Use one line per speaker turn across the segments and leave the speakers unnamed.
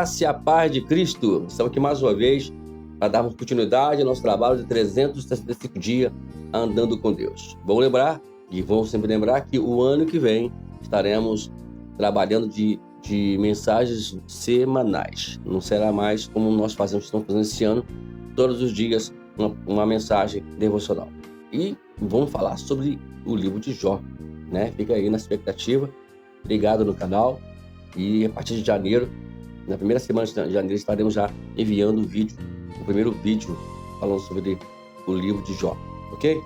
graça e a paz de Cristo. Estamos aqui mais uma vez para darmos continuidade ao nosso trabalho de 365 dias andando com Deus. Vamos lembrar, e vamos sempre lembrar, que o ano que vem estaremos trabalhando de mensagens semanais. Não será mais como nós estamos fazendo esse ano, todos os dias uma mensagem devocional. E vamos falar sobre o livro de Jó, né? Fica aí na expectativa, ligado no canal. E a partir de janeiro, na primeira semana de janeiro, estaremos já enviando o primeiro vídeo falando sobre o livro de Jó, ok?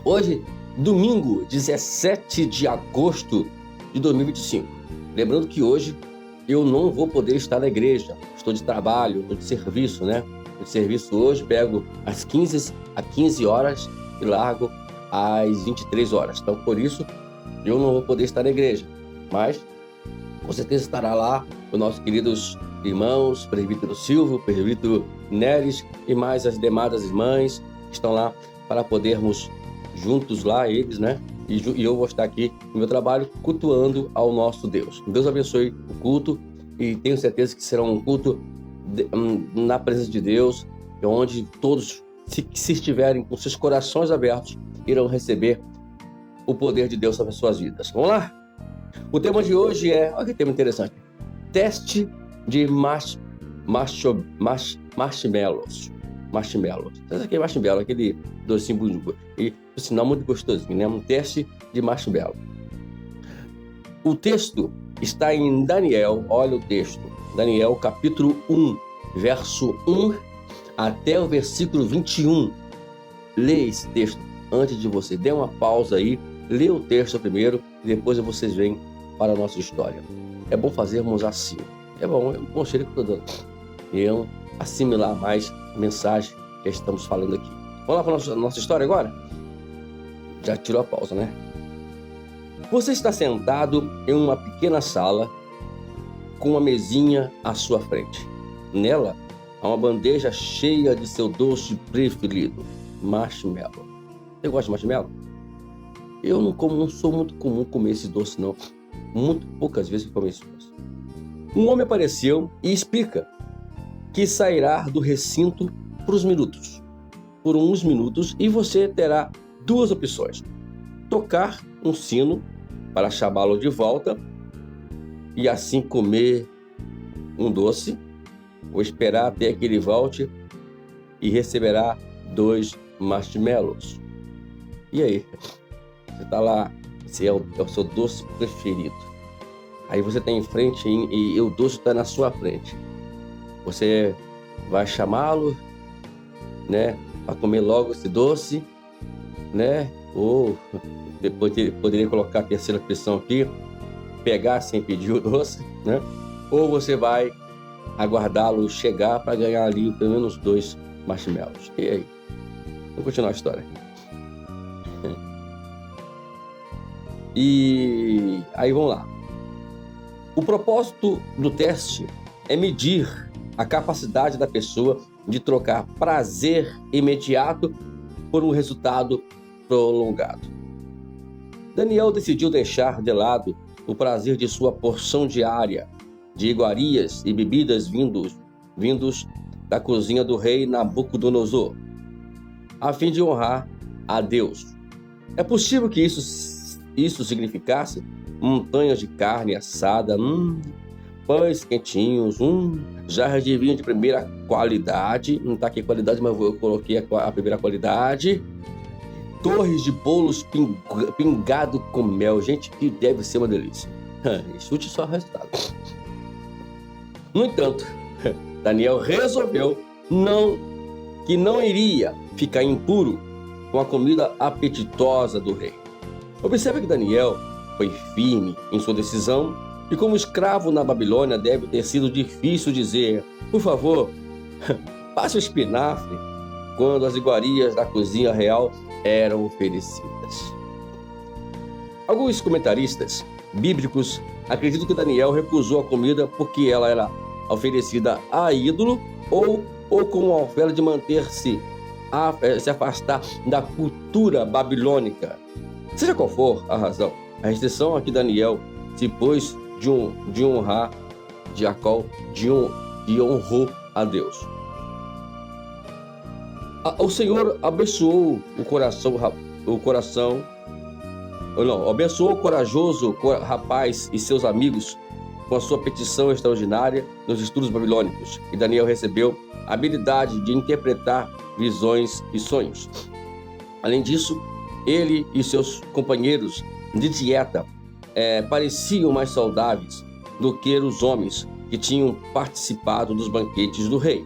Hoje, domingo, 17 de agosto de 2025. Lembrando que hoje eu não vou poder estar na igreja. Estou de trabalho, estou de serviço, né? Estou de serviço hoje, pego às 15 horas e largo às 23 horas. Então, por isso, eu não vou poder estar na igreja. Mas, com certeza estará lá os nossos queridos irmãos, presbítero Silvio, presbítero Neres e mais as demais irmãs que estão lá para podermos juntos lá, eles, né? E eu vou estar aqui no meu trabalho cultuando ao nosso Deus. Deus abençoe o culto e tenho certeza que será um culto na presença de Deus, onde todos, se estiverem com seus corações abertos, irão receber o poder de Deus sobre as suas vidas. Vamos lá? O tema de hoje é, olha que tema interessante, teste de marshmallows. Sabe o que é marshmallow? Aquele docinho e, por sinal, muito gostosinho, né? Um teste de marshmallow. O texto está em Daniel, olha o texto, Daniel capítulo 1, verso 1 até o versículo 21. Lê esse texto antes de você, dê uma pausa aí, lê o texto primeiro e depois vocês vêm para a nossa história. É bom fazermos assim. É bom conselho que eu estou dando. E assimilar mais a mensagem que estamos falando aqui. Vamos lá para a nossa história agora? Já tirou a pausa, né? Você está sentado em uma pequena sala com uma mesinha à sua frente. Nela há uma bandeja cheia de seu doce preferido, marshmallow. Você gosta de marshmallow? Eu não sou muito comum comer esse doce, não. Muito poucas vezes eu comi esse doce. Um homem apareceu e explica que sairá do recinto por uns minutos, e você terá duas opções: tocar um sino para chamá-lo de volta e assim comer um doce, ou esperar até que ele volte e receberá 2 marshmallows. E aí? Você está lá, esse é o seu doce preferido. Aí você está em frente e o doce está na sua frente. Você vai chamá-lo, né, para comer logo esse doce, né? Ou depois poderia colocar a terceira opção aqui, pegar sem pedir o doce, né? Ou você vai aguardá-lo chegar para ganhar ali pelo menos 2 marshmallows. E aí? Vamos continuar a história. E aí vamos lá. O propósito do teste é medir a capacidade da pessoa de trocar prazer imediato por um resultado prolongado. Daniel decidiu deixar de lado o prazer de sua porção diária de iguarias e bebidas vindos da cozinha do rei Nabucodonosor, a fim de honrar a Deus. É possível que isso significasse montanhas de carne assada, pães quentinhos, jarras de vinho de primeira qualidade, não está aqui qualidade, mas eu coloquei a primeira qualidade, torres de bolos pingado com mel, gente, que deve ser uma delícia. Chute só o resultado. No entanto, Daniel resolveu que não iria ficar impuro com a comida apetitosa do rei. Observe que Daniel foi firme em sua decisão, e como escravo na Babilônia deve ter sido difícil dizer: por favor, passe o espinafre, quando as iguarias da cozinha real eram oferecidas. Alguns comentaristas bíblicos acreditam que Daniel recusou a comida porque ela era oferecida a ídolo ou como uma oferta de manter-se se afastar da cultura babilônica. Seja qual for a razão, a restrição a que Daniel se pôs de honrar de Jacó que honrou a Deus. O Senhor abençoou abençoou o corajoso rapaz e seus amigos com a sua petição extraordinária nos estudos babilônicos, e Daniel recebeu a habilidade de interpretar visões e sonhos. Além disso, ele e seus companheiros de dieta pareciam mais saudáveis do que os homens que tinham participado dos banquetes do rei.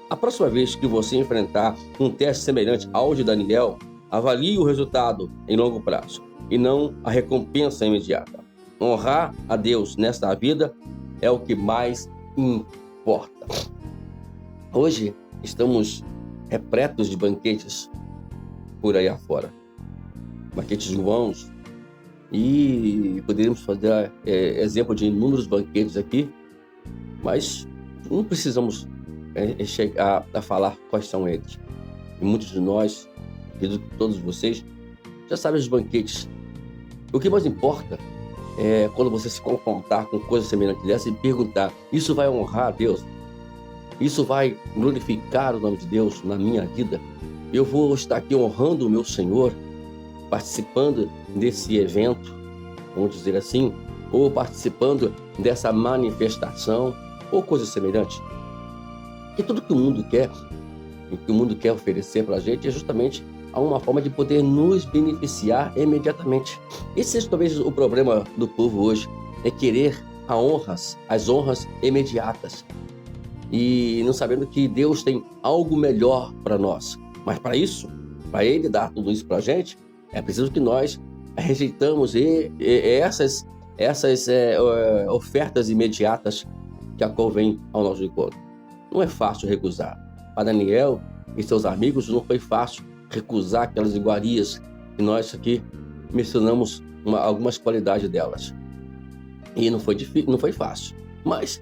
A próxima vez que você enfrentar um teste semelhante ao de Daniel, avalie o resultado em longo prazo e não a recompensa imediata. Honrar a Deus nesta vida é o que mais importa. Hoje estamos repletos de banquetes por aí afora. Banquetes vãos. E poderíamos fazer exemplo de inúmeros banquetes aqui, mas não precisamos chegar a falar quais são eles. E muitos de nós, e todos vocês, já sabem os banquetes. O que mais importa é quando você se confrontar com coisas semelhantes dessa e perguntar: isso vai honrar a Deus? Isso vai glorificar o nome de Deus na minha vida? Eu vou estar aqui honrando o meu Senhor, participando desse evento, vamos dizer assim, ou participando dessa manifestação, ou coisa semelhante. E tudo que o mundo quer, o que o mundo quer oferecer para a gente é justamente uma forma de poder nos beneficiar imediatamente. Esse é talvez o problema do povo hoje, é querer as honras imediatas, e não sabendo que Deus tem algo melhor para nós. Mas para isso, para Ele dar tudo isso para a gente, é preciso que nós rejeitamos essas ofertas imediatas que vêm ao nosso encontro. Não é fácil recusar. Para Daniel e seus amigos não foi fácil recusar aquelas iguarias que nós aqui mencionamos algumas qualidades delas. E não foi difícil, não foi fácil. Mas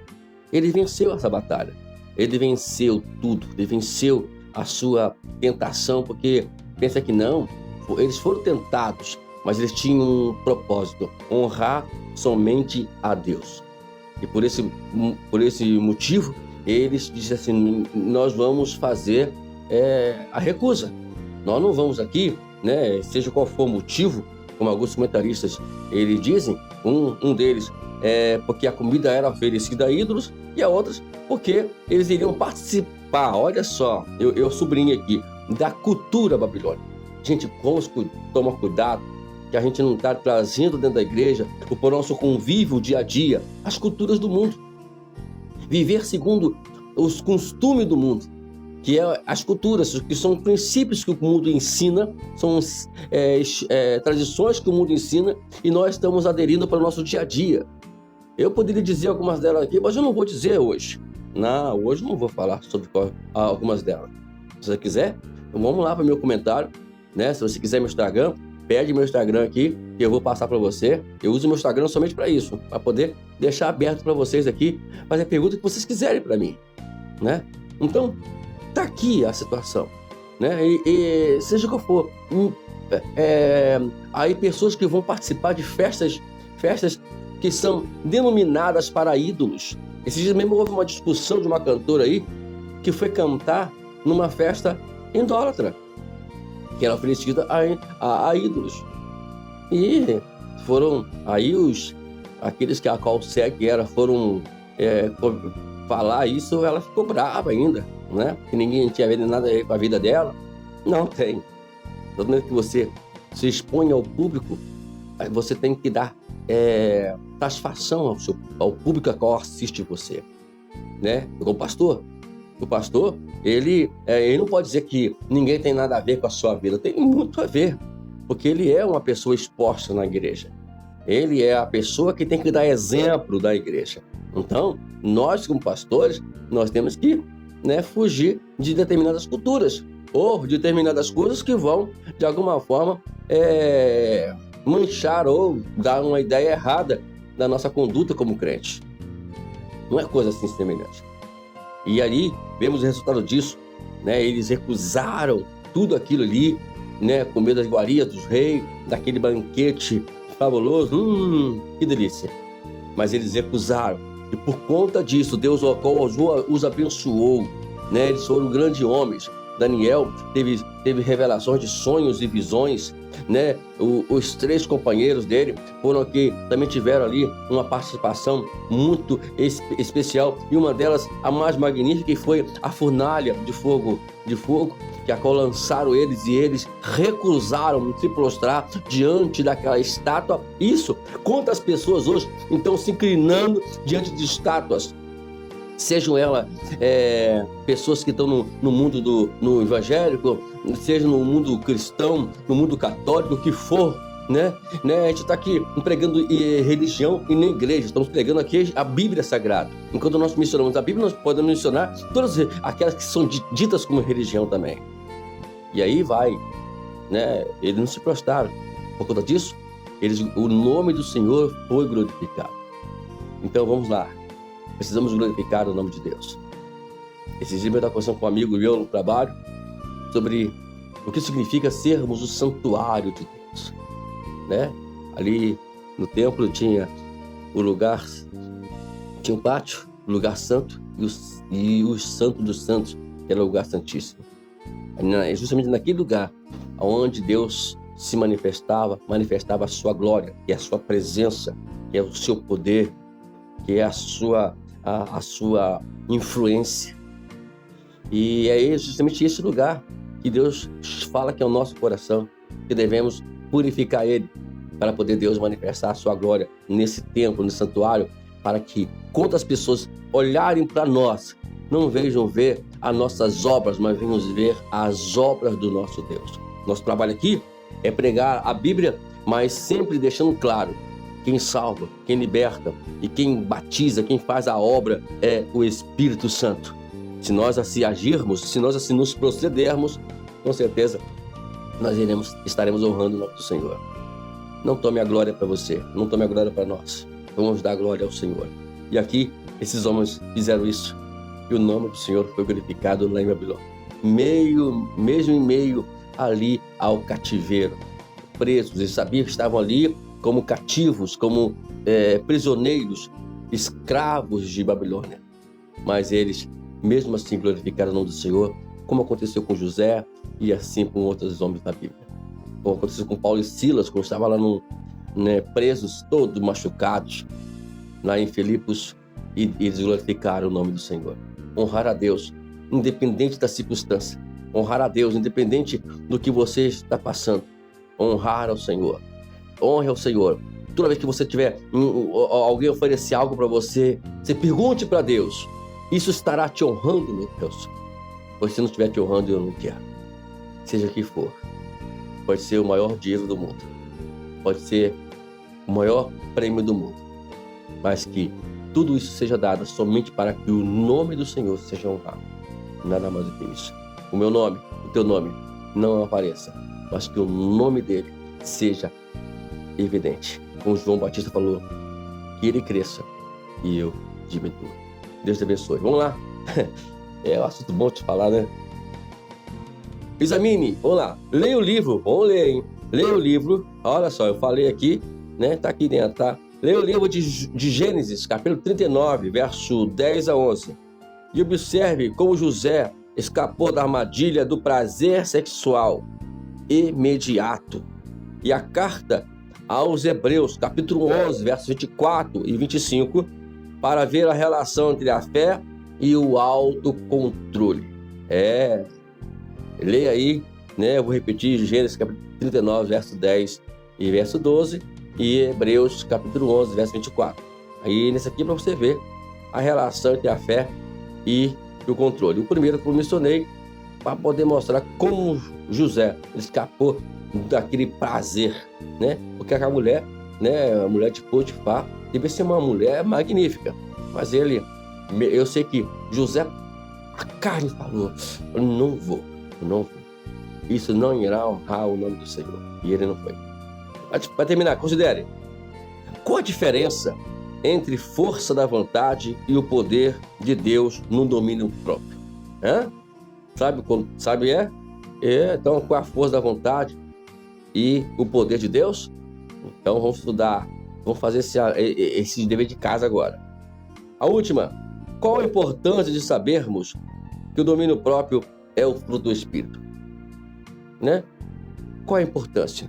ele venceu essa batalha. Ele venceu tudo. Ele venceu a sua tentação, porque pensa que não, eles foram tentados, mas eles tinham um propósito: honrar somente a Deus. E por esse motivo, eles disseram assim: nós vamos fazer a recusa. Nós não vamos aqui, seja qual for o motivo, como alguns comentaristas eles dizem, um deles porque a comida era oferecida a ídolos, e a outros porque eles iriam participar, olha só, eu sublinho aqui, da cultura babilônica. Gente, vamos tomar cuidado, que a gente não está trazendo dentro da igreja, para o nosso convívio dia a dia, as culturas do mundo. Viver segundo os costumes do mundo, que é as culturas, que são princípios que o mundo ensina, são tradições que o mundo ensina, e nós estamos aderindo para o nosso dia a dia. Eu poderia dizer algumas delas aqui, mas eu não vou dizer hoje. Não, hoje não vou falar sobre algumas delas. Se você quiser, então vamos lá para o meu comentário, Se você quiser meu Instagram, pede meu Instagram aqui, que eu vou passar para você. Eu uso meu Instagram somente para isso, para poder deixar aberto para vocês aqui, fazer a pergunta que vocês quiserem para mim, Então, tá aqui a situação, E seja o que for, aí pessoas que vão participar de festas que são denominadas para ídolos. Esses dias mesmo houve uma discussão de uma cantora aí que foi cantar numa festa idólatra, que era oferecida a ídolos. E foram aí aqueles que a qual segue foram falar isso, ela ficou brava ainda, Que ninguém tinha nada a ver com a vida dela. Não tem. Todo momento que você se expõe ao público, você tem que dar satisfação ao público a qual assiste você, Como pastor. O pastor, ele não pode dizer que ninguém tem nada a ver com a sua vida. Tem muito a ver, porque ele é uma pessoa exposta na igreja. Ele é a pessoa que tem que dar exemplo da igreja. Então, nós como pastores, nós temos que fugir de determinadas culturas ou de determinadas coisas que vão, de alguma forma, manchar ou dar uma ideia errada da nossa conduta como crente. Não é coisa assim semelhante. E ali vemos o resultado disso, Eles recusaram tudo aquilo ali, com medo das iguarias dos reis, daquele banquete fabuloso, que delícia. Mas eles recusaram, E por conta disso, Deus os abençoou, né? Eles foram grandes homens. Daniel teve revelações de sonhos e visões, né? Os 3 companheiros dele foram que também tiveram ali uma participação muito especial, e uma delas, a mais magnífica, que foi a fornalha de fogo, que a qual lançaram eles, e eles recusaram se prostrar diante daquela estátua. Isso, quantas pessoas hoje estão se inclinando diante de estátuas, sejam elas pessoas que estão no mundo no evangélico, seja no mundo cristão, no mundo católico, o que for, né? A gente está aqui pregando religião e nem igreja, estamos pregando aqui a Bíblia Sagrada. Enquanto nós mencionamos a Bíblia, nós podemos mencionar todas aquelas que são ditas como religião também. E aí vai, né? Eles não se prostraram. Por conta disso, o nome do Senhor foi glorificado. Então vamos lá. Precisamos glorificar o nome de Deus. Esses dias eu estava conversando com um amigo meu no trabalho sobre o que significa sermos o santuário de Deus, né? Ali no templo tinha o lugar, tinha o pátio, o lugar santo e o santo dos santos, que era o lugar santíssimo. É justamente naquele lugar onde Deus se manifestava a sua glória, que é a sua presença, que é o seu poder, que é a sua influência. E é justamente esse lugar que Deus fala que é o nosso coração, que devemos purificar ele, para poder Deus manifestar a sua glória nesse templo, nesse santuário, para que, quando as pessoas olharem para nós, não vejam ver as nossas obras, mas venham ver as obras do nosso Deus. Nosso trabalho aqui é pregar a Bíblia, mas sempre deixando claro: quem salva, quem liberta e quem batiza, quem faz a obra é o Espírito Santo. Se nós assim agirmos, se nós assim nos procedermos, com certeza nós estaremos honrando o nome do Senhor. Não tome a glória para você, não tome a glória para nós. Vamos dar glória ao Senhor. E aqui, esses homens fizeram isso, e o nome do Senhor foi glorificado lá em Babilônia. Mesmo em meio ali ao cativeiro, presos, eles sabiam que estavam ali como cativos, como prisioneiros, escravos de Babilônia. Mas eles, mesmo assim, glorificaram o nome do Senhor, como aconteceu com José e assim com outros homens da Bíblia. Como aconteceu com Paulo e Silas, quando estavam lá presos, todos machucados, lá em Filipos, e eles glorificaram o nome do Senhor. Honrar a Deus, independente da circunstância. Honrar a Deus, independente do que você está passando. Honrar ao Senhor. Honre ao Senhor. Toda vez que você tiver alguém oferecer algo para você, você pergunte para Deus: isso estará te honrando, meu Deus? Pois se não estiver te honrando, eu não quero. Seja o que for. Pode ser o maior dinheiro do mundo. Pode ser o maior prêmio do mundo. Mas que tudo isso seja dado somente para que o nome do Senhor seja honrado. Nada mais do que isso. O meu nome, o teu nome, não apareça, mas que o nome dele seja evidente. Como João Batista falou, que ele cresça e eu diminua. Deus te abençoe. Vamos lá. É um assunto bom de falar, né? Examine, vamos lá. Leia o livro, vamos ler, hein? Leia o livro. Olha só, eu falei aqui, né? Tá aqui dentro, tá? Leia o livro de Gênesis, capítulo 39, verso 10 a 11. E observe como José escapou da armadilha do prazer sexual imediato. E a carta aos Hebreus, capítulo 11, versos 24 e 25, para ver a relação entre a fé e o autocontrole. Leia aí, né? Eu vou repetir: Gênesis, capítulo 39, verso 10 e verso 12, e Hebreus, capítulo 11, verso 24. Aí, nesse aqui, para você ver a relação entre a fé e o controle. O primeiro que eu mencionei, para poder mostrar como José escapou daquele prazer, né? Porque aquela mulher, né? A mulher de Potifar, deve ser uma mulher magnífica. Mas eu sei que José, a carne falou: eu não vou. Isso não irá honrar o nome do Senhor. E ele não foi. Para terminar, considere: qual a diferença entre força da vontade e o poder de Deus no domínio próprio? Sabe? Então, qual a força da vontade e o poder de Deus? Então, vamos estudar. Vamos fazer esse dever de casa agora. A última, qual a importância de sabermos que o domínio próprio é o fruto do Espírito? Né? Qual a importância?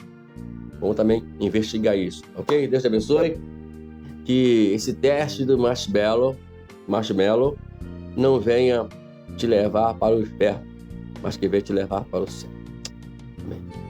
Vamos também investigar isso, ok? Deus te abençoe. Que esse teste do marshmallow não venha te levar para o inferno, mas que venha te levar para o céu. Amém.